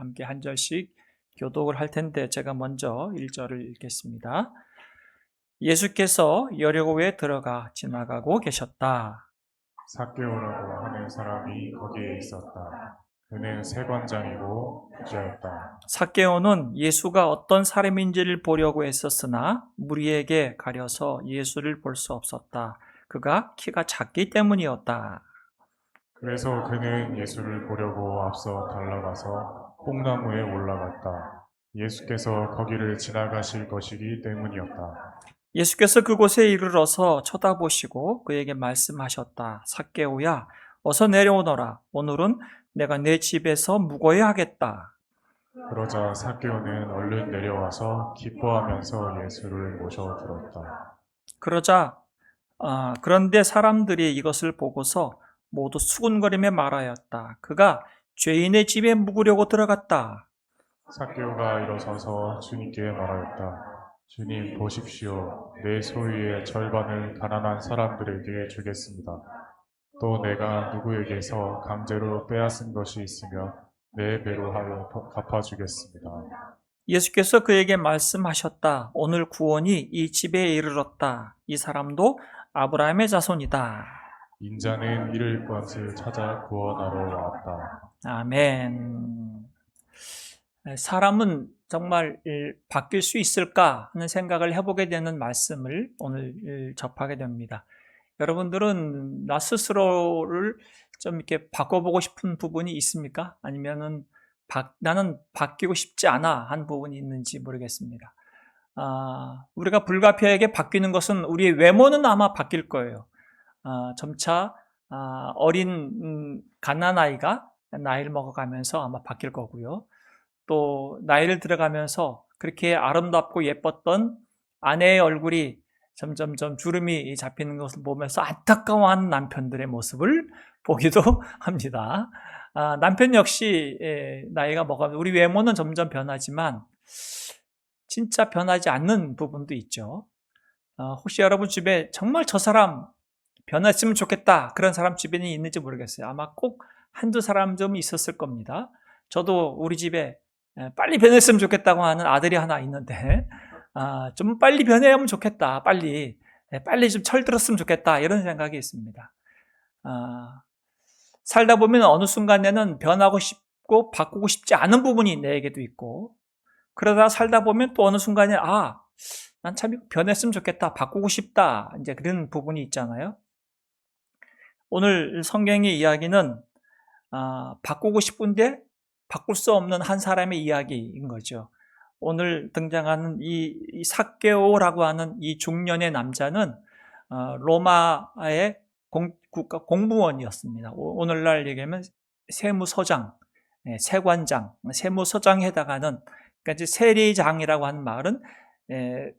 함께 한 절씩 교독을 할 텐데 제가 먼저 1절을 읽겠습니다. 예수께서 여리고에 들어가 지나가고 계셨다. 삭개오라고 하는 사람이 거기에 있었다. 그는 세관장이고 부자였다. 삭개오는 예수가 어떤 사람인지를 보려고 했었으나 무리에게 가려서 예수를 볼 수 없었다. 그가 키가 작기 때문이었다. 그래서 그는 예수를 보려고 앞서 달려가서 뽕나무에 올라갔다. 예수께서 거기를 지나가실 것이기 때문이었다. 예수께서 그곳에 이르러서 쳐다보시고 그에게 말씀하셨다. 삭개오야, 어서 내려오너라. 오늘은 내가 내 집에서 묵어야 하겠다. 그러자 삭개오는 얼른 내려와서 기뻐하면서 예수를 모셔 들었다. 그런데 사람들이 이것을 보고서 모두 수군거리며 말하였다. 그가 죄인의 집에 묵으려고 들어갔다. 삭개오가 일어서서 주님께 말하였다. 주님 보십시오. 내 소유의 절반을 가난한 사람들에게 주겠습니다. 또 내가 누구에게서 강제로 빼앗은 것이 있으면 네 배로 하여 갚아주겠습니다. 예수께서 그에게 말씀하셨다. 오늘 구원이 이 집에 이르렀다. 이 사람도 아브라함의 자손이다. 인자는 잃을 것을 찾아 구원하러 왔다. 아멘. 사람은 정말 바뀔 수 있을까 하는 생각을 해보게 되는 말씀을 오늘 접하게 됩니다. 여러분들은 나 스스로를 좀 이렇게 바꿔보고 싶은 부분이 있습니까? 아니면은 나는 바뀌고 싶지 않아 한 부분이 있는지 모르겠습니다. 우리가 불가피하게 바뀌는 것은 우리의 외모는 아마 바뀔 거예요. 점차 어린 갓난아이가 나이를 먹어가면서 아마 바뀔 거고요. 또 나이를 들어가면서 그렇게 아름답고 예뻤던 아내의 얼굴이 점점점 주름이 잡히는 것을 보면서 안타까워하는 남편들의 모습을 보기도 합니다. 남편 역시 나이가 먹어가면서 우리 외모는 점점 변하지만 진짜 변하지 않는 부분도 있죠. 혹시 여러분 집에 정말 저 사람 변했으면 좋겠다 그런 사람 주변에 있는지 모르겠어요. 아마 꼭 한두 사람 좀 있었을 겁니다. 저도 우리 집에 빨리 변했으면 좋겠다고 하는 아들이 하나 있는데 좀 빨리 변해야면 좋겠다. 빨리 좀 철들었으면 좋겠다. 이런 생각이 있습니다. 살다 보면 어느 순간에는 변하고 싶고 바꾸고 싶지 않은 부분이 내게도 있고 그러다 살다 보면 또 어느 순간에 난 참 변했으면 좋겠다. 바꾸고 싶다. 이제 그런 부분이 있잖아요. 오늘 성경의 이야기는 바꾸고 싶은데 바꿀 수 없는 한 사람의 이야기인 거죠. 오늘 등장하는 이 삭개오라고 하는 이 중년의 남자는 로마의 국가 공무원이었습니다. 오늘날 얘기하면 세무서장, 세관장, 세무서장에 해당하는 그러니까 이제 세리장이라고 하는 말은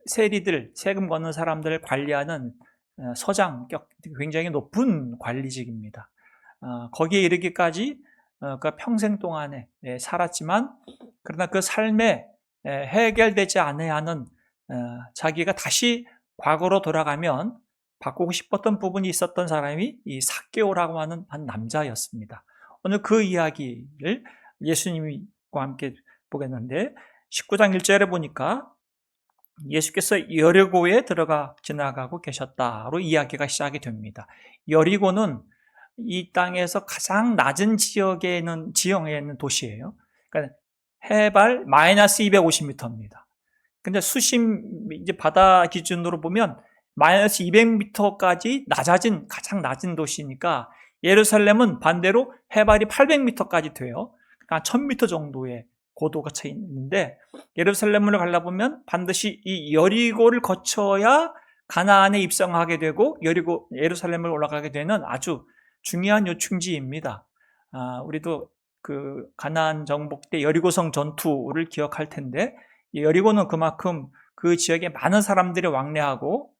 세리들, 세금 걷는 사람들을 관리하는 서장, 굉장히 높은 관리직입니다. 거기에 이르기까지 그 평생 동안에 살았지만 그러나 그 삶에 해결되지 않아야 하는 자기가 다시 과거로 돌아가면 바꾸고 싶었던 부분이 있었던 사람이 이 삭개오라고 하는 한 남자였습니다. 오늘 그 이야기를 예수님과 함께 보겠는데 19장 1절에 보니까 예수께서 여리고에 들어가 지나가고 계셨다로 이야기가 시작이 됩니다. 여리고는 이 땅에서 가장 낮은 지역에 있는 도시예요. 그러니까 해발 마이너스 250m입니다. 근데 이제 바다 기준으로 보면 마이너스 200m까지 가장 낮은 도시니까 예루살렘은 반대로 해발이 800m까지 돼요. 그러니까 1000m 정도의 고도가 차 있는데 예루살렘으로 가려면 반드시 이 여리고를 거쳐야 가나안에 입성하게 되고 예루살렘을 올라가게 되는 아주 중요한 요충지입니다. 우리도 그 가나안 정복 때 여리고성 전투를 기억할 텐데 여리고는 그만큼 그 지역에 많은 사람들이 왕래하고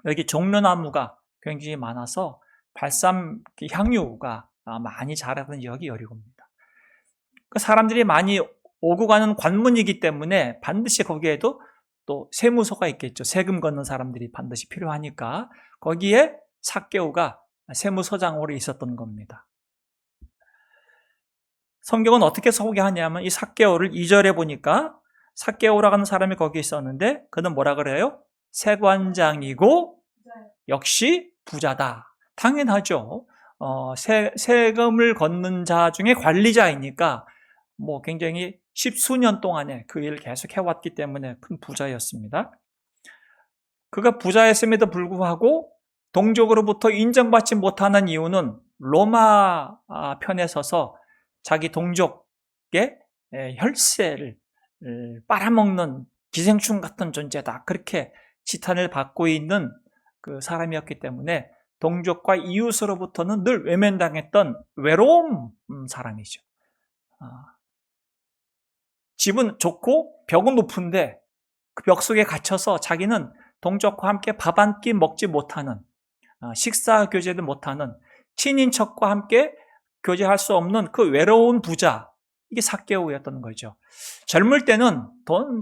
여기 종려나무가 굉장히 많아서 발산 향유가 많이 자라던 지역이 여리고입니다. 그 사람들이 많이 오고 가는 관문이기 때문에 반드시 거기에도 또 세무서가 있겠죠. 세금 걷는 사람들이 반드시 필요하니까 거기에 삭개오가 세무서장으로 있었던 겁니다. 성경은 어떻게 소개하냐면 이 삭개오를 2절에 보니까 삭개오라고 하는 사람이 거기 있었는데 그는 뭐라 그래요? 세관장이고 역시 부자다. 당연하죠. 세금을 걷는 자 중에 관리자이니까 뭐 굉장히 십수년 동안에 그 일을 계속 해왔기 때문에 큰 부자였습니다. 그가 부자였음에도 불구하고 동족으로부터 인정받지 못하는 이유는 로마 편에 서서 자기 동족의 혈세를 빨아먹는 기생충 같은 존재다. 그렇게 지탄을 받고 있는 그 사람이었기 때문에 동족과 이웃으로부터는 늘 외면당했던 외로운 사람이죠. 집은 좋고 벽은 높은데 그 벽 속에 갇혀서 자기는 동족과 함께 밥 한 끼 먹지 못하는, 식사 교제도 못하는, 친인척과 함께 교제할 수 없는 그 외로운 부자, 이게 삭개오였던 거죠. 젊을 때는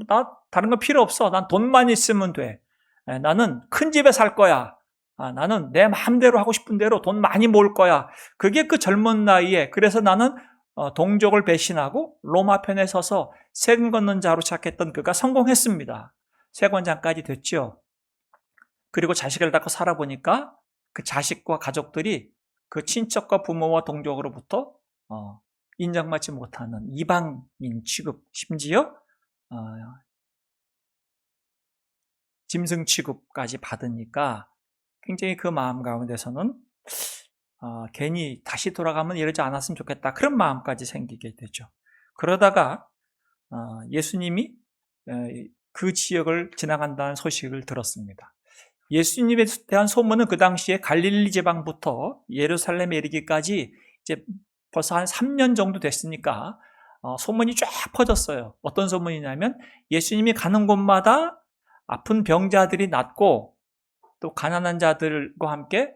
나 다른 거 필요 없어. 난 돈만 있으면 돼. 나는 큰 집에 살 거야. 나는 내 마음대로 하고 싶은 대로 돈 많이 모을 거야. 그게 그 젊은 나이에, 그래서 나는 동족을 배신하고 로마 편에 서서 세금 걷는 자로 시작했던 그가 성공했습니다. 세관장까지 됐죠. 그리고 자식을 낳고 살아보니까 그 자식과 가족들이 그 친척과 부모와 동족으로부터 인정받지 못하는 이방인 취급, 심지어 짐승 취급까지 받으니까 굉장히 그 마음 가운데서는 괜히 다시 돌아가면 이러지 않았으면 좋겠다, 그런 마음까지 생기게 되죠. 그러다가 예수님이 그 지역을 지나간다는 소식을 들었습니다. 예수님에 대한 소문은 그 당시에 갈릴리 지방부터 예루살렘에 이르기까지 이제 벌써 한 3년 정도 됐으니까 소문이 쫙 퍼졌어요. 어떤 소문이냐면 예수님이 가는 곳마다 아픈 병자들이 낫고 또 가난한 자들과 함께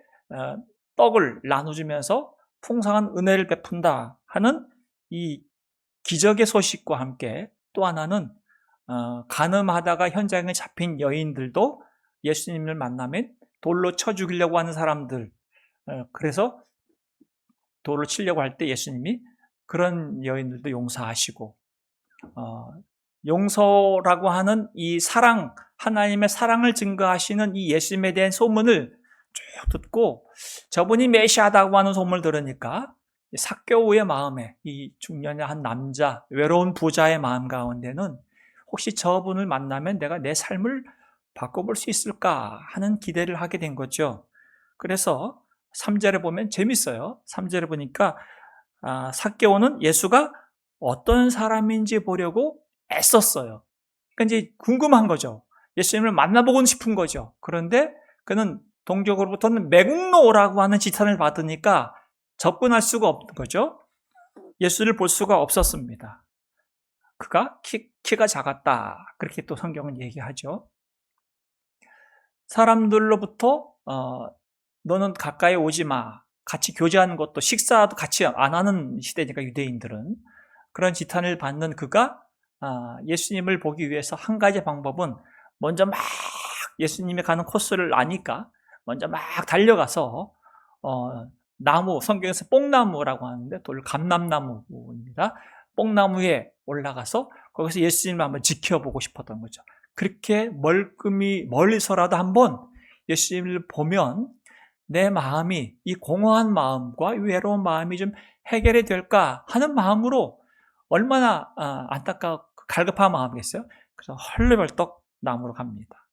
떡을 나눠주면서 풍성한 은혜를 베푼다 하는 이 기적의 소식과 함께, 또 하나는 간음하다가 현장에 잡힌 여인들도 예수님을 만나면 돌로 쳐 죽이려고 하는 사람들, 그래서 돌을 치려고 할 때 예수님이 그런 여인들도 용서하시고, 용서라고 하는 이 사랑, 하나님의 사랑을 증거하시는 이 예수님에 대한 소문을 쭉 듣고 저분이 메시아다고 하는 소문을 들으니까 삭개오의 마음에, 이 중년의 한 남자, 외로운 부자의 마음 가운데는 혹시 저분을 만나면 내가 내 삶을 바꿔볼 수 있을까 하는 기대를 하게 된 거죠. 그래서 3절에 보면 재밌어요. 3절에 보니까 삭개오는 예수가 어떤 사람인지 보려고 애썼어요. 그러니까 이제 궁금한 거죠. 예수님을 만나보고 싶은 거죠. 그런데 그는 동족으로부터는 매국노라고 하는 지탄을 받으니까 접근할 수가 없는 거죠. 예수를 볼 수가 없었습니다. 그가 키가 작았다, 그렇게 또 성경은 얘기하죠. 사람들로부터 너는 가까이 오지 마, 같이 교제하는 것도, 식사도 같이 안 하는 시대니까 유대인들은, 그런 지탄을 받는 그가 예수님을 보기 위해서 한 가지 방법은 먼저 막, 예수님이 가는 코스를 아니까 먼저 막 달려가서 나무, 성경에서 뽕나무라고 하는데 감람나무입니다. 뽕나무에 올라가서 거기서 예수님을 한번 지켜보고 싶었던 거죠. 그렇게 멀리서라도 한번 예수님을 보면 내 마음이, 이 공허한 마음과 외로운 마음이 좀 해결이 될까 하는 마음으로, 얼마나 안타깝고 갈급한 마음이겠어요. 그래서 헐레벌떡 나무로 갑니다.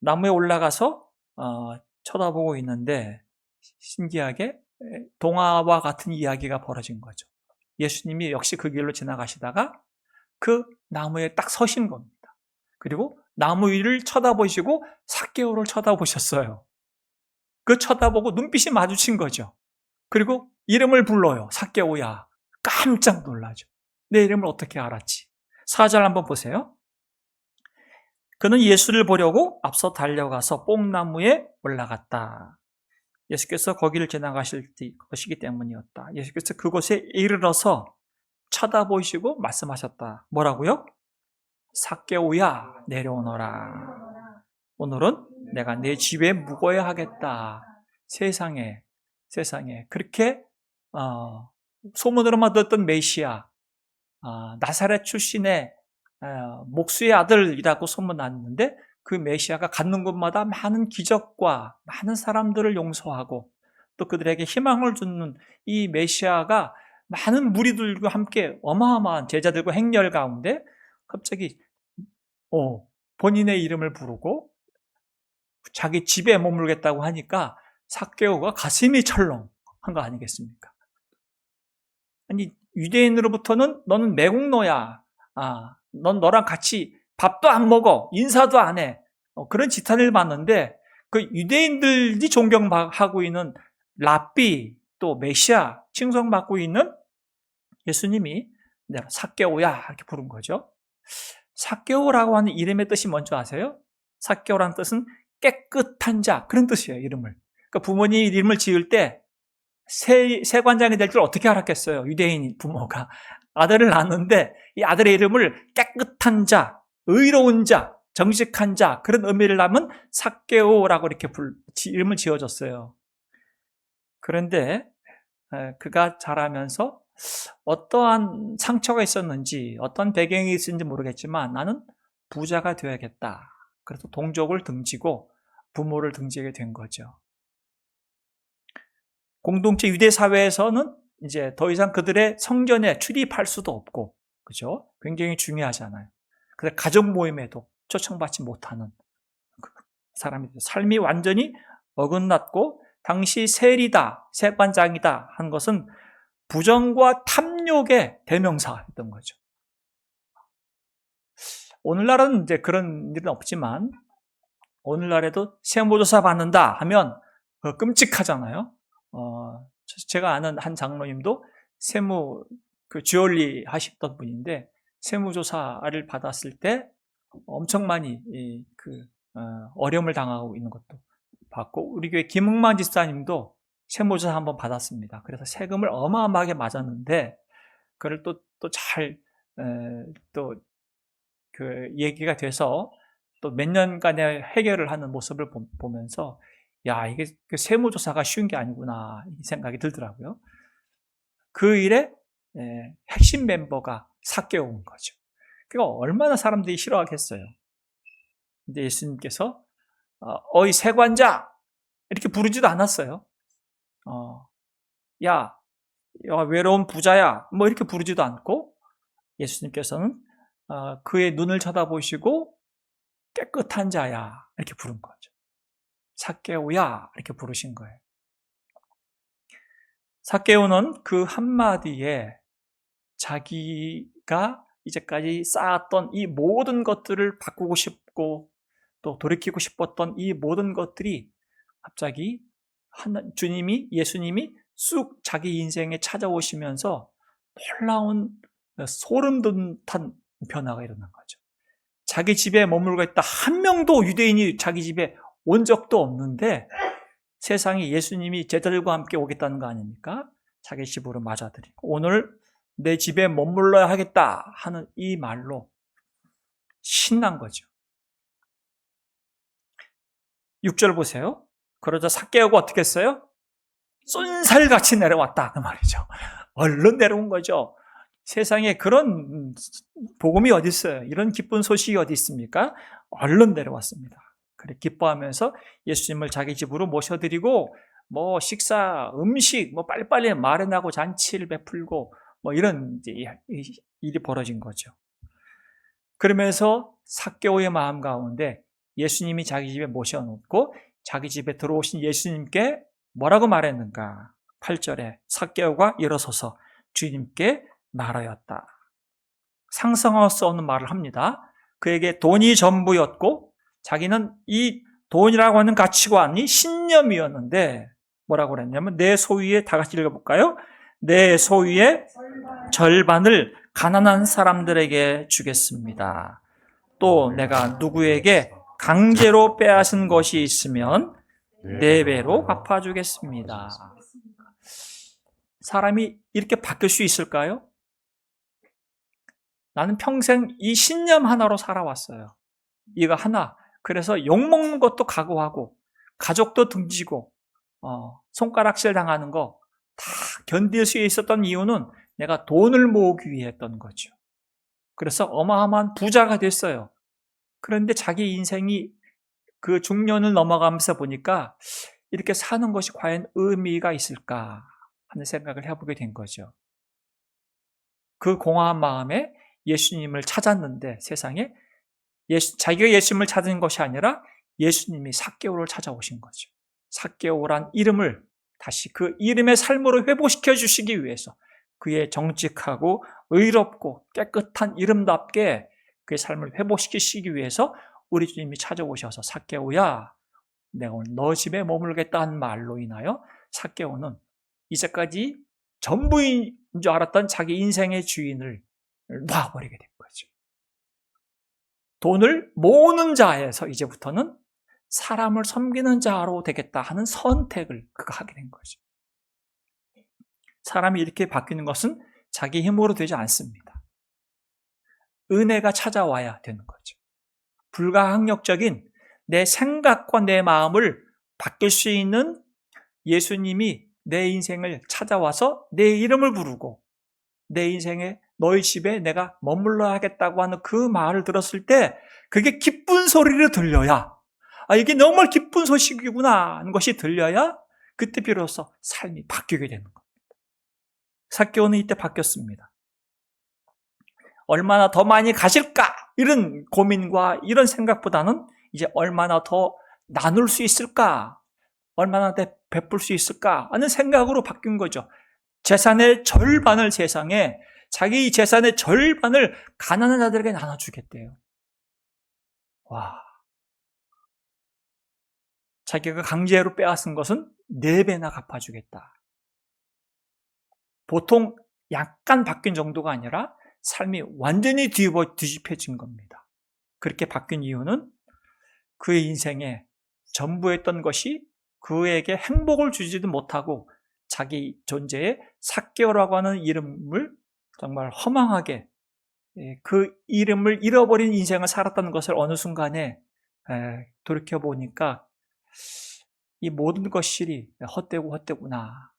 나무에 올라가서 쳐다보고 있는데 신기하게 동화와 같은 이야기가 벌어진 거죠. 예수님이 역시 그 길로 지나가시다가 그 나무에 딱 서신 겁니다. 그리고 나무 위를 쳐다보시고 삭개오를 쳐다보셨어요. 그 쳐다보고 눈빛이 마주친 거죠. 그리고 이름을 불러요. 삭개오야. 깜짝 놀라죠. 내 이름을 어떻게 알았지? 4절 한번 보세요. 그는 예수를 보려고 앞서 달려가서 뽕나무에 올라갔다. 예수께서 거기를 지나가실 것이기 때문이었다. 예수께서 그곳에 이르러서 쳐다보시고 말씀하셨다. 뭐라고요? 삭개오야, 내려오너라. 오늘은 내가 내 집에 묵어야 하겠다. 세상에. 그렇게 소문으로만 듣던 메시아, 나사렛 출신의 목수의 아들이라고 소문났는데 그 메시아가 갖는 곳마다 많은 기적과 많은 사람들을 용서하고 또 그들에게 희망을 주는 이 메시아가 많은 무리들과 함께 어마어마한 제자들과 행렬 가운데 갑자기 본인의 이름을 부르고 자기 집에 머물겠다고 하니까 삭개오가 가슴이 철렁한 거 아니겠습니까? 아니, 유대인으로부터는 너는 매국노야. 넌 너랑 같이 밥도 안 먹어. 인사도 안 해. 그런 지탄을 받는데 그 유대인들이 존경하고 있는 랍비 또 메시아 칭송받고 있는 예수님이 삭개오야 이렇게 부른 거죠. 삭개오라고 하는 이름의 뜻이 뭔지 아세요? 삭개오라는 뜻은 깨끗한 자 그런 뜻이에요. 이름을. 그러니까 부모님 이름을 지을 때 세관장이 될 줄 어떻게 알았겠어요? 유대인 부모가 아들을 낳았는데 이 아들의 이름을 깨끗한 자, 의로운 자, 정직한 자 그런 의미를 담은 삭개오라고 이렇게 이름을 지어줬어요. 그런데 그가 자라면서 어떠한 상처가 있었는지 어떤 배경이 있었는지 모르겠지만 나는 부자가 되어야겠다. 그래서 동족을 등지고 부모를 등지게 된 거죠. 공동체 유대 사회에서는 이제 더 이상 그들의 성전에 출입할 수도 없고, 그죠? 굉장히 중요하잖아요. 그래서 가족 모임에도 초청받지 못하는 사람이 삶이 완전히 어긋났고, 당시 세리다, 세관장이다 한 것은 부정과 탐욕의 대명사였던 거죠. 오늘날은 이제 그런 일은 없지만, 오늘날에도 세무조사 받는다 하면 끔찍하잖아요. 제가 아는 한 장로님도 세무 주얼리 하셨던 분인데 세무조사를 받았을 때 엄청 많이 어려움을 당하고 있는 것도 봤고 우리 교회 김흥만 집사님도 세무조사 한번 받았습니다. 그래서 세금을 어마어마하게 맞았는데 그걸 또 잘 얘기가 돼서 또 몇 년간의 해결을 하는 모습을 보면서 야, 이게 세무조사가 쉬운 게 아니구나 이 생각이 들더라고요. 그 일에 핵심 멤버가 삭개오인 거죠. 그러니까 얼마나 사람들이 싫어하겠어요. 근데 예수님께서 어이 세관자 이렇게 부르지도 않았어요. 야 외로운 부자야 뭐 이렇게 부르지도 않고 예수님께서는 그의 눈을 쳐다보시고 깨끗한 자야 이렇게 부른 거죠. 삭개오야 이렇게 부르신 거예요. 삭개오는 그 한마디에 자기가 이제까지 쌓았던 이 모든 것들을 바꾸고 싶고 또 돌이키고 싶었던 이 모든 것들이 갑자기 예수님이 쑥 자기 인생에 찾아오시면서 놀라운 소름 돋는 변화가 일어난 거죠. 자기 집에 머물고 있다 한 명도 유대인이 자기 집에 온 적도 없는데 세상에 예수님이 제자들과 함께 오겠다는 거 아닙니까? 자기 집으로 맞아들이고 오늘 내 집에 머물러야 하겠다 하는 이 말로 신난 거죠. 6절 보세요. 그러자 삭개오가 어떻게 했어요? 쏜살같이 내려왔다 그 말이죠. 얼른 내려온 거죠. 세상에 그런 복음이 어디 있어요? 이런 기쁜 소식이 어디 있습니까? 얼른 내려왔습니다. 그래 기뻐하면서 예수님을 자기 집으로 모셔드리고 뭐 식사, 음식, 뭐 빨리빨리 마련하고 잔치를 베풀고 뭐 이런 일이 벌어진 거죠. 그러면서 삭개오의 마음 가운데 예수님이 자기 집에 모셔놓고 자기 집에 들어오신 예수님께 뭐라고 말했는가? 8절에 삭개오가 일어서서 주님께 말하였다. 상상할 수 없는 말을 합니다. 그에게 돈이 전부였고 자기는 이 돈이라고 하는 가치관이 신념이었는데 뭐라고 그랬냐면 내 소유의 다 같이 읽어볼까요? 내 소유의 절반을 가난한 사람들에게 주겠습니다. 또 내가 누구에게 강제로 빼앗은 것이 있으면 4배로 갚아주겠습니다. 사람이 이렇게 바뀔 수 있을까요? 나는 평생 이 신념 하나로 살아왔어요. 이거 하나. 그래서 욕먹는 것도 각오하고 가족도 등지고 손가락질 당하는 거 다 견딜 수 있었던 이유는 내가 돈을 모으기 위해 했던 거죠. 그래서 어마어마한 부자가 됐어요. 그런데 자기 인생이 그 중년을 넘어가면서 보니까 이렇게 사는 것이 과연 의미가 있을까 하는 생각을 해보게 된 거죠. 그 공허한 마음에 예수님을 찾았는데 세상에 자기가 예수님을 찾은 것이 아니라 예수님이 삭개오를 찾아오신 거죠. 삭개오란 이름을 다시 그 이름의 삶으로 회복시켜 주시기 위해서 그의 정직하고 의롭고 깨끗한 이름답게 그의 삶을 회복시키시기 위해서 우리 주님이 찾아오셔서 삭개오야 내가 오늘 너 집에 머물겠다 한 말로 인하여 삭개오는 이제까지 전부인 줄 알았던 자기 인생의 주인을 놔버리게 된 거죠. 돈을 모으는 자에서 이제부터는 사람을 섬기는 자로 되겠다 하는 선택을 그가 하게 된 거죠. 사람이 이렇게 바뀌는 것은 자기 힘으로 되지 않습니다. 은혜가 찾아와야 되는 거죠. 불가항력적인 내 생각과 내 마음을 바뀔 수 있는 예수님이 내 인생을 찾아와서 내 이름을 부르고 내 인생에 너희 집에 내가 머물러야겠다고 하는 그 말을 들었을 때 그게 기쁜 소리를 들려야 이게 너무 기쁜 소식이구나 하는 것이 들려야 그때 비로소 삶이 바뀌게 되는 겁니다. 삭개오는 이때 바뀌었습니다. 얼마나 더 많이 가질까 이런 고민과 이런 생각보다는 이제 얼마나 더 나눌 수 있을까 얼마나 더 베풀 수 있을까 하는 생각으로 바뀐 거죠. 재산의 절반을 세상에 자기 재산의 절반을 가난한 자들에게 나눠주겠대요. 와, 자기가 강제로 빼앗은 것은 4배나 갚아주겠다. 보통 약간 바뀐 정도가 아니라 삶이 완전히 뒤집혀진 겁니다. 그렇게 바뀐 이유는 그의 인생에 전부했던 것이 그에게 행복을 주지도 못하고 자기 존재에 삭개오라고 하는 이름을 정말 허망하게 그 이름을 잃어버린 인생을 살았다는 것을 어느 순간에 돌이켜보니까 이 모든 것이 헛되구나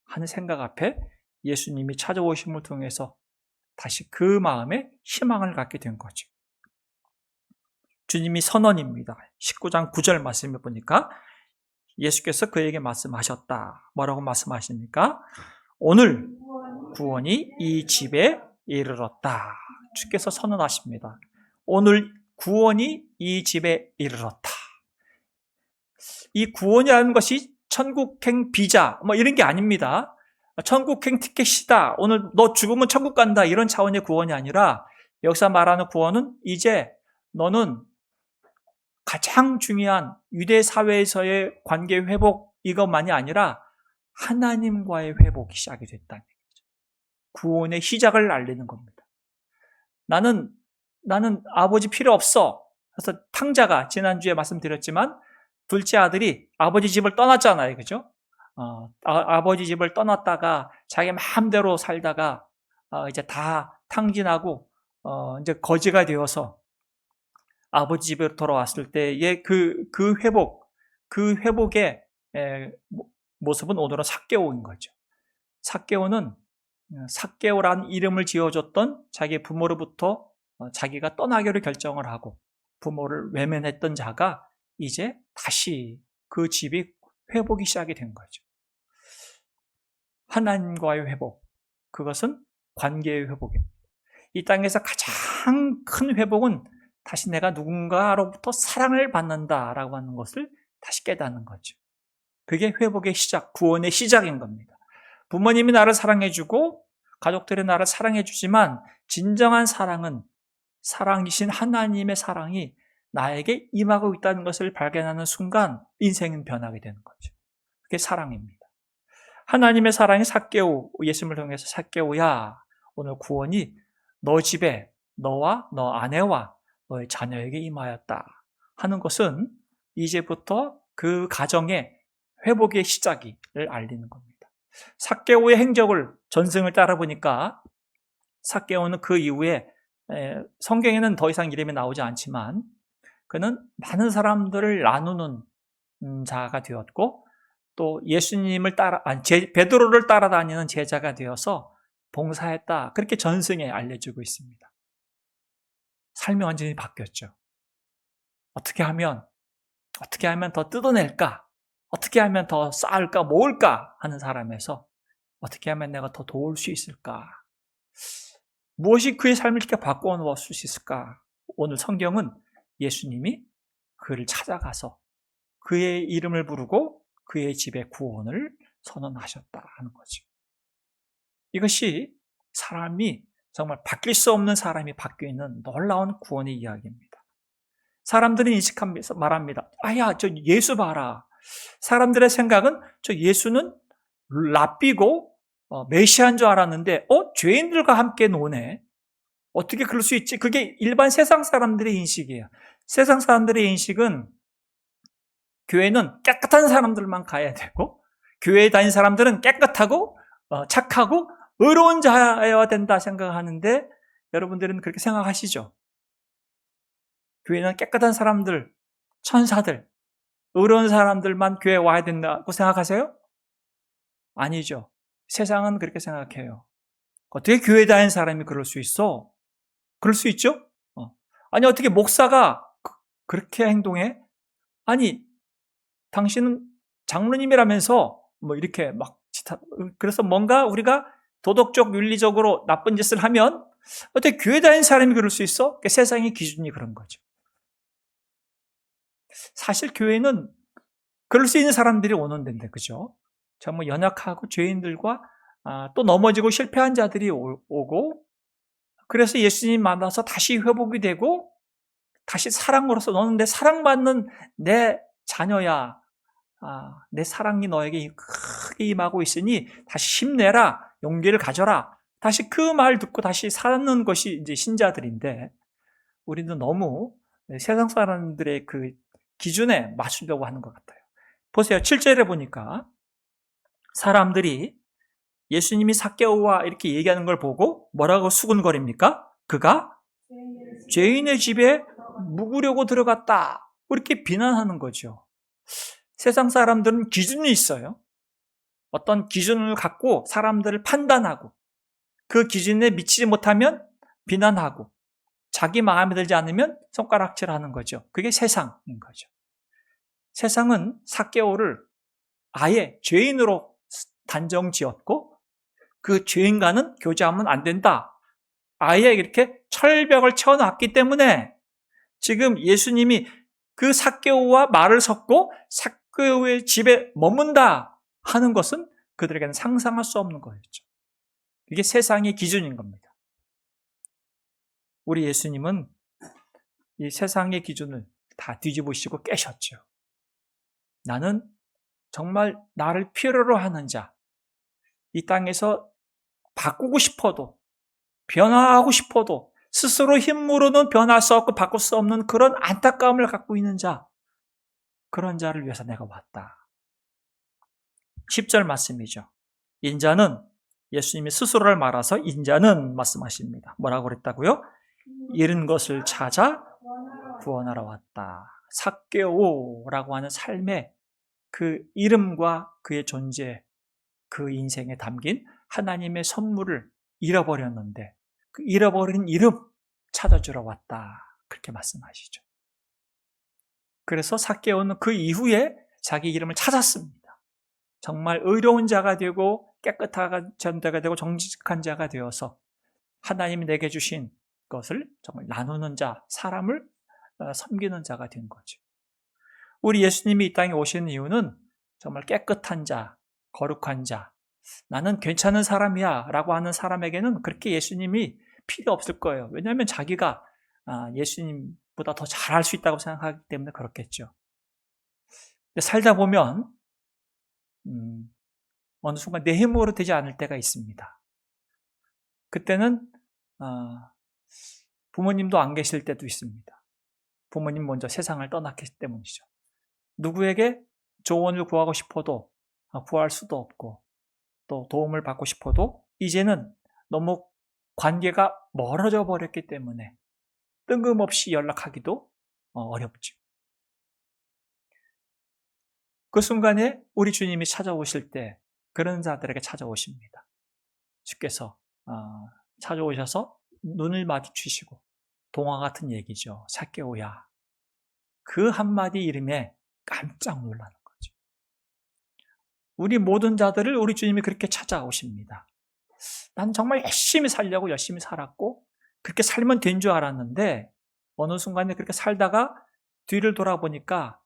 하는 생각 앞에 예수님이 찾아오심을 통해서 다시 그 마음에 희망을 갖게 된 거죠. 주님이 선언입니다. 19장 9절 말씀해 보니까 예수께서 그에게 말씀하셨다. 뭐라고 말씀하십니까? 오늘 구원이 이 집에 이르렀다. 주께서 선언하십니다. 오늘 구원이 이 집에 이르렀다. 이 구원이라는 것이 천국행 비자 이런 게 아닙니다. 천국행 티켓이다. 오늘 너 죽으면 천국 간다. 이런 차원의 구원이 아니라 여기서 말하는 구원은 이제 너는 가장 중요한 유대 사회에서의 관계 회복 이것만이 아니라 하나님과의 회복이 시작이 됐다는 얘기죠. 구원의 시작을 알리는 겁니다. 나는 아버지 필요 없어. 그래서 탕자가 지난주에 말씀드렸지만 둘째 아들이 아버지 집을 떠났잖아요. 그죠? 아버지 집을 떠났다가 자기 마음대로 살다가 이제 다 탕진하고 이제 거지가 되어서 아버지 집으로 돌아왔을 때의 그 회복의 모습은 오늘은 삭개오인 거죠. 삭개오는 삭개오라는 이름을 지어줬던 자기 부모로부터 자기가 떠나기로 결정을 하고 부모를 외면했던 자가 이제 다시 그 집이 회복이 시작이 된 거죠. 하나님과의 회복, 그것은 관계의 회복입니다. 이 땅에서 가장 큰 회복은 다시 내가 누군가로부터 사랑을 받는다라고 하는 것을 다시 깨닫는 거죠. 그게 회복의 시작, 구원의 시작인 겁니다. 부모님이 나를 사랑해주고 가족들이 나를 사랑해주지만 진정한 사랑은 사랑이신 하나님의 사랑이 나에게 임하고 있다는 것을 발견하는 순간 인생은 변하게 되는 거죠. 그게 사랑입니다. 하나님의 사랑이 삭개오, 예수님을 통해서 삭개오야, 오늘 구원이 너 집에 너와 너 아내와 너의 자녀에게 임하였다 하는 것은 이제부터 그 가정의 회복의 시작을 알리는 겁니다. 삭개오의 행적을 전승을 따라 보니까 삭개오는 그 이후에 성경에는 더 이상 이름이 나오지 않지만 그는 많은 사람들을 나누는 자가 되었고 또 예수님을 베드로를 따라다니는 제자가 되어서 봉사했다. 그렇게 전승에 알려지고 있습니다. 삶이 완전히 바뀌었죠. 어떻게 하면 더 뜯어낼까? 어떻게 하면 더 쌓을까, 모을까 하는 사람에서 어떻게 하면 내가 더 도울 수 있을까? 무엇이 그의 삶을 이렇게 바꾸어 놓을 수 있을까? 오늘 성경은 예수님이 그를 찾아가서 그의 이름을 부르고 그의 집에 구원을 선언하셨다 하는 거죠. 이것이 사람이 정말 바뀔 수 없는 사람이 바뀌는 놀라운 구원의 이야기입니다. 사람들이 인식하면서 말합니다. 아야, 저 예수 봐라. 사람들의 생각은 저 예수는 랍비고 메시아인 줄 알았는데 죄인들과 함께 노네. 어떻게 그럴 수 있지? 그게 일반 세상 사람들의 인식이에요. 세상 사람들의 인식은 교회는 깨끗한 사람들만 가야 되고 교회에 다닌 사람들은 깨끗하고 착하고 의로운 자여야 된다 생각하는데 여러분들은 그렇게 생각하시죠? 교회는 깨끗한 사람들, 천사들, 의로운 사람들만 교회에 와야 된다고 생각하세요? 아니죠. 세상은 그렇게 생각해요. 어떻게 교회에 다니는 사람이 그럴 수 있어? 그럴 수 있죠? 아니 어떻게 목사가 그렇게 행동해? 아니 당신은 장로님이라면서 뭐 이렇게 그래서 뭔가 우리가 도덕적 윤리적으로 나쁜 짓을 하면 어떻게 교회 다니는 사람이 그럴 수 있어? 그러니까 세상의 기준이 그런 거죠. 사실 교회는 그럴 수 있는 사람들이 오는 데인데, 그죠? 정말 연약하고 죄인들과 또 넘어지고 실패한 자들이 오고, 그래서 예수님 만나서 다시 회복이 되고, 다시 사랑으로서 너는 내 사랑받는 내 자녀야. 내 사랑이 너에게 크게 임하고 있으니 다시 힘내라, 용기를 가져라. 다시 그 말 듣고 다시 사는 것이 이제 신자들인데, 우리는 너무 세상 사람들의 그 기준에 맞추려고 하는 것 같아요. 보세요. 7절에 보니까 사람들이 예수님이 삭개오와 이렇게 얘기하는 걸 보고 뭐라고 수군거립니까? 그가 죄인의 집에 묵으려고 들어갔다. 이렇게 비난하는 거죠. 세상 사람들은 기준이 있어요. 어떤 기준을 갖고 사람들을 판단하고 그 기준에 미치지 못하면 비난하고 자기 마음에 들지 않으면 손가락질하는 거죠. 그게 세상인 거죠. 세상은 삭개오를 아예 죄인으로 단정 지었고 그 죄인과는 교제하면 안 된다. 아예 이렇게 철벽을 쳐놨기 때문에 지금 예수님이 그 삭개오와 말을 섞고 삭개오의 집에 머문다 하는 것은 그들에게는 상상할 수 없는 거였죠. 이게 세상의 기준인 겁니다. 우리 예수님은 이 세상의 기준을 다 뒤집으시고 깨셨죠. 나는 정말 나를 필요로 하는 자, 이 땅에서 바꾸고 싶어도 변화하고 싶어도 스스로 힘으로는 변할 수 없고 바꿀 수 없는 그런 안타까움을 갖고 있는 자, 그런 자를 위해서 내가 왔다. 10절 말씀이죠. 인자는 예수님이 스스로를 말아서 인자는 말씀하십니다. 뭐라고 그랬다고요? 잃은 것을 찾아 구원하러 왔다. 삭개오라고 하는 삶의 그 이름과 그의 존재, 그 인생에 담긴 하나님의 선물을 잃어버렸는데 그 잃어버린 이름 찾아주러 왔다. 그렇게 말씀하시죠. 그래서 삭개오는 그 이후에 자기 이름을 찾았습니다. 정말 의로운 자가 되고 깨끗한 자가 되고 정직한 자가 되어서 하나님이 내게 주신 것을 정말 나누는 자, 사람을 섬기는 자가 된 거죠. 우리 예수님이 이 땅에 오시는 이유는 정말 깨끗한 자, 거룩한 자, 나는 괜찮은 사람이야 라고 하는 사람에게는 그렇게 예수님이 필요 없을 거예요. 왜냐하면 자기가 예수님보다 더 잘할 수 있다고 생각하기 때문에 그렇겠죠. 근데 살다 보면 어느 순간 내 힘으로 되지 않을 때가 있습니다. 그때는 부모님도 안 계실 때도 있습니다. 부모님 먼저 세상을 떠났기 때문이죠. 누구에게 조언을 구하고 싶어도 구할 수도 없고 또 도움을 받고 싶어도 이제는 너무 관계가 멀어져 버렸기 때문에 뜬금없이 연락하기도 어렵죠. 그 순간에 우리 주님이 찾아오실 때 그런 자들에게 찾아오십니다. 주께서 찾아오셔서 눈을 마주치시고 동화 같은 얘기죠. 삭개오야. 그 한마디 이름에 깜짝 놀라는 거죠. 우리 모든 자들을 우리 주님이 그렇게 찾아오십니다. 난 정말 열심히 살려고 열심히 살았고 그렇게 살면 된 줄 알았는데 어느 순간에 그렇게 살다가 뒤를 돌아보니까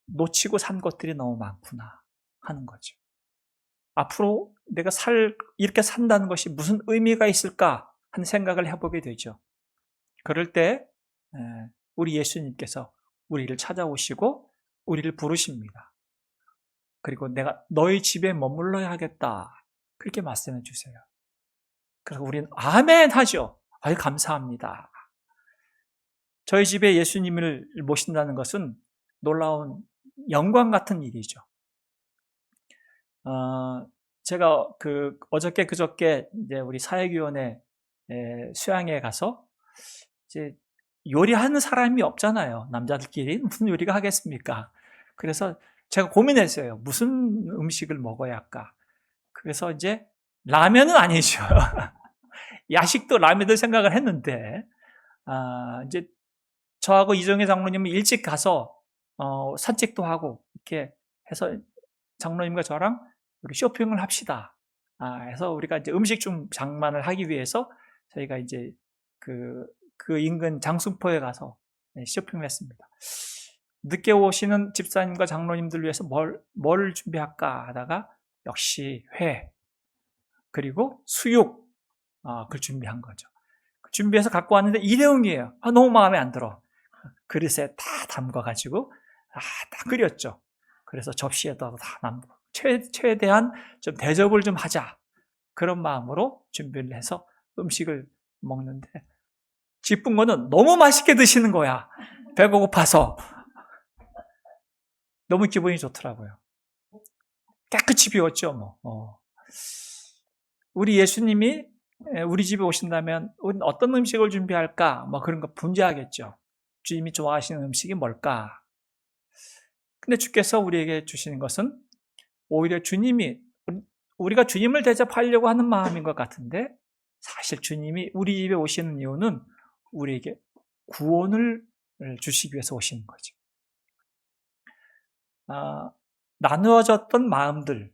놓치고 산 것들이 너무 많구나 하는 거죠. 앞으로 내가 이렇게 산다는 것이 무슨 의미가 있을까 하는 생각을 해보게 되죠. 그럴 때 우리 예수님께서 우리를 찾아오시고 우리를 부르십니다. 그리고 내가 너희 집에 머물러야 하겠다 그렇게 말씀해 주세요. 그래서 우리는 아멘 하죠. 아유 감사합니다. 저희 집에 예수님을 모신다는 것은 놀라운 영광 같은 일이죠. 제가 어저께 그저께 이제 우리 사역위원회 수양회에 가서 이제 요리하는 사람이 없잖아요. 남자들끼리 무슨 요리가 하겠습니까? 그래서 제가 고민했어요. 무슨 음식을 먹어야 할까? 그래서 이제 라면은 아니죠. 야식도 라면을 생각을 했는데 이제 저하고 이정혜 장로님은 일찍 가서 산책도 하고 이렇게 해서 장로님과 저랑 우리 쇼핑을 합시다. 해서 우리가 이제 음식 좀 장만을 하기 위해서 저희가 이제 그 인근 장순포에 가서 쇼핑을 했습니다. 늦게 오시는 집사님과 장로님들 위해서 뭘 준비할까 하다가 역시 회 그리고 수육 그걸 준비한 거죠. 준비해서 갖고 왔는데 일회용이에요. 너무 마음에 안 들어. 그릇에 다 담가가지고 다 끓였죠. 그래서 접시에다가 다 남고 최대한 좀 대접을 좀 하자 그런 마음으로 준비를 해서 음식을 먹는데 기쁜 거는 너무 맛있게 드시는 거야. 배가 고파서 너무 기분이 좋더라고요. 깨끗이 비웠죠. 뭐. 우리 예수님이 우리 집에 오신다면 우리는 어떤 음식을 준비할까? 뭐 그런 거 분주하겠죠. 주님이 좋아하시는 음식이 뭘까? 근데 주께서 우리에게 주시는 것은 오히려 우리가 주님을 대접하려고 하는 마음인 것 같은데 사실 주님이 우리 집에 오시는 이유는 우리에게 구원을 주시기 위해서 오시는 거죠. 나누어졌던 마음들,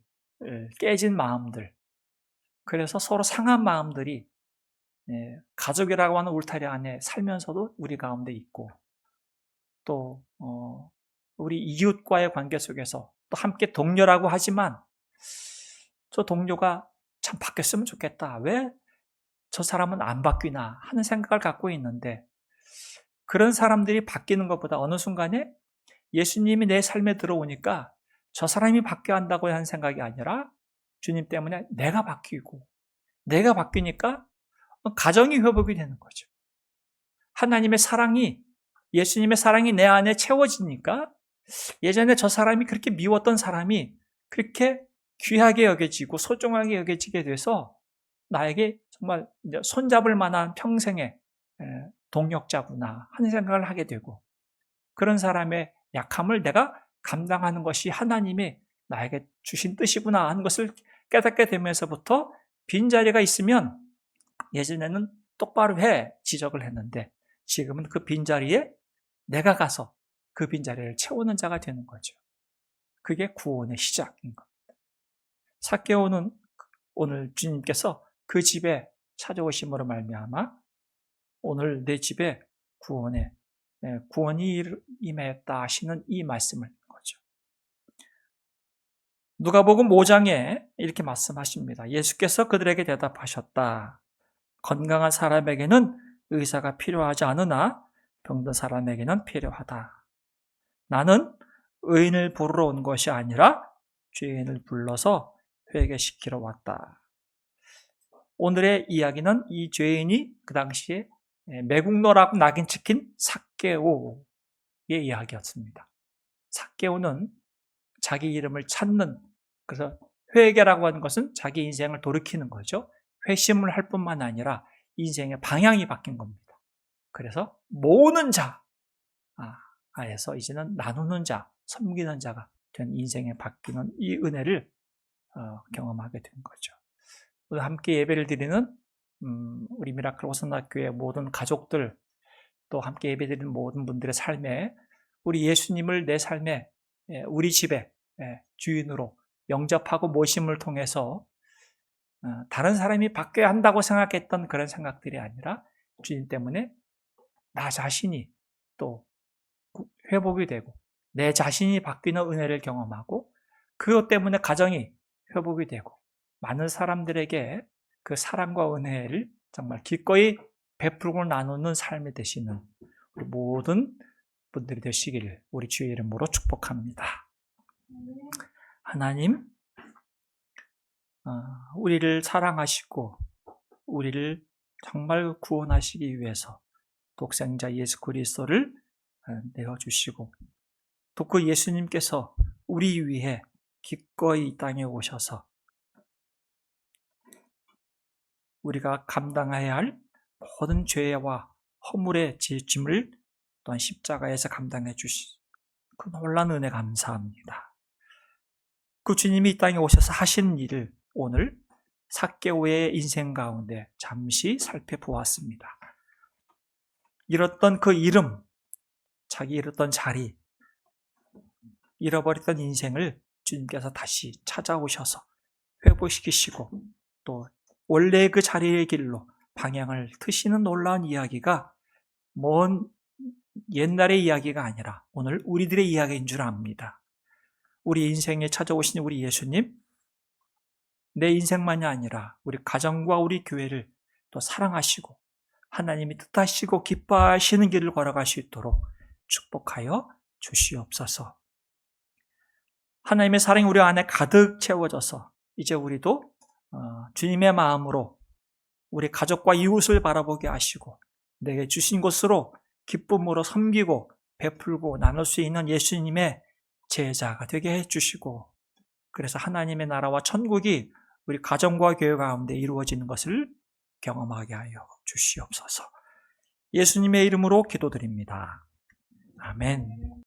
깨진 마음들, 그래서 서로 상한 마음들이 가족이라고 하는 울타리 안에 살면서도 우리 가운데 있고 또 우리 이웃과의 관계 속에서 또 함께 동료라고 하지만 저 동료가 참 바뀌었으면 좋겠다. 왜 저 사람은 안 바뀌나 하는 생각을 갖고 있는데 그런 사람들이 바뀌는 것보다 어느 순간에 예수님이 내 삶에 들어오니까 저 사람이 바뀌어야 한다고 하는 생각이 아니라 주님 때문에 내가 바뀌고 내가 바뀌니까 가정이 회복이 되는 거죠. 하나님의 사랑이 예수님의 사랑이 내 안에 채워지니까 예전에 저 사람이 그렇게 미웠던 사람이 그렇게 귀하게 여겨지고 소중하게 여겨지게 돼서 나에게 정말 이제 손잡을 만한 평생의 동역자구나 하는 생각을 하게 되고 그런 사람의 약함을 내가 감당하는 것이 하나님이 나에게 주신 뜻이구나 하는 것을 깨닫게 되면서부터 빈자리가 있으면 예전에는 똑바로 지적을 했는데 지금은 그 빈자리에 내가 가서 그 빈자리를 채우는 자가 되는 거죠. 그게 구원의 시작인 겁니다. 삭개오는 오늘 주님께서 그 집에 찾아오심으로 말미암아 오늘 내 집에 구원이 임했다 하시는 이 말씀을 거죠. 누가복음 5장에 이렇게 말씀하십니다. 예수께서 그들에게 대답하셨다. 건강한 사람에게는 의사가 필요하지 않으나 병든 사람에게는 필요하다. 나는 의인을 부르러 온 것이 아니라 죄인을 불러서 회개시키러 왔다. 오늘의 이야기는 이 죄인이 그 당시에 매국노라고 낙인 찍힌 삭개오의 이야기였습니다. 삭개오는 자기 이름을 찾는, 그래서 회개라고 하는 것은 자기 인생을 돌이키는 거죠. 회심을 할 뿐만 아니라 인생의 방향이 바뀐 겁니다. 그래서 모으는 자, 아에서 이제는 나누는 자, 섬기는 자가 된 인생에 바뀌는 이 은혜를 경험하게 된 거죠. 오늘 함께 예배를 드리는 우리 미라클 호선학교의 모든 가족들, 또 함께 예배드리는 모든 분들의 삶에 우리 예수님을 내 삶에, 우리 집에 주인으로 영접하고 모심을 통해서 다른 사람이 바뀌어야 한다고 생각했던 그런 생각들이 아니라 주님 때문에 나 자신이 또 회복이 되고 내 자신이 바뀌는 은혜를 경험하고 그것 때문에 가정이 회복이 되고 많은 사람들에게 그 사랑과 은혜를 정말 기꺼이 베풀고 나누는 삶이 되시는 우리 모든 분들이 되시기를 우리 주의 이름으로 축복합니다. 하나님, 우리를 사랑하시고 우리를 정말 구원하시기 위해서 독생자 예수 그리스도를 내어주시고 또 그 예수님께서 우리 위해 기꺼이 이 땅에 오셔서 우리가 감당해야 할 모든 죄와 허물의 짐을 또한 십자가에서 감당해 주신 그 놀라운 은혜 감사합니다. 그 주님이 이 땅에 오셔서 하신 일을 오늘 삭개오의 인생 가운데 잠시 살펴보았습니다. 잃었던 그 이름, 자기 잃었던 자리, 잃어버렸던 인생을 주님께서 다시 찾아오셔서 회복시키시고 또 원래 그 자리의 길로 방향을 트시는 놀라운 이야기가 먼 옛날의 이야기가 아니라 오늘 우리들의 이야기인 줄 압니다. 우리 인생에 찾아오신 우리 예수님, 내 인생만이 아니라 우리 가정과 우리 교회를 또 사랑하시고 하나님이 뜻하시고 기뻐하시는 길을 걸어갈 수 있도록 축복하여 주시옵소서. 하나님의 사랑이 우리 안에 가득 채워져서 이제 우리도 주님의 마음으로 우리 가족과 이웃을 바라보게 하시고 내게 주신 것으로 기쁨으로 섬기고 베풀고 나눌 수 있는 예수님의 제자가 되게 해주시고 그래서 하나님의 나라와 천국이 우리 가정과 교회 가운데 이루어지는 것을 경험하게 하여 주시옵소서. 예수님의 이름으로 기도드립니다. 아멘.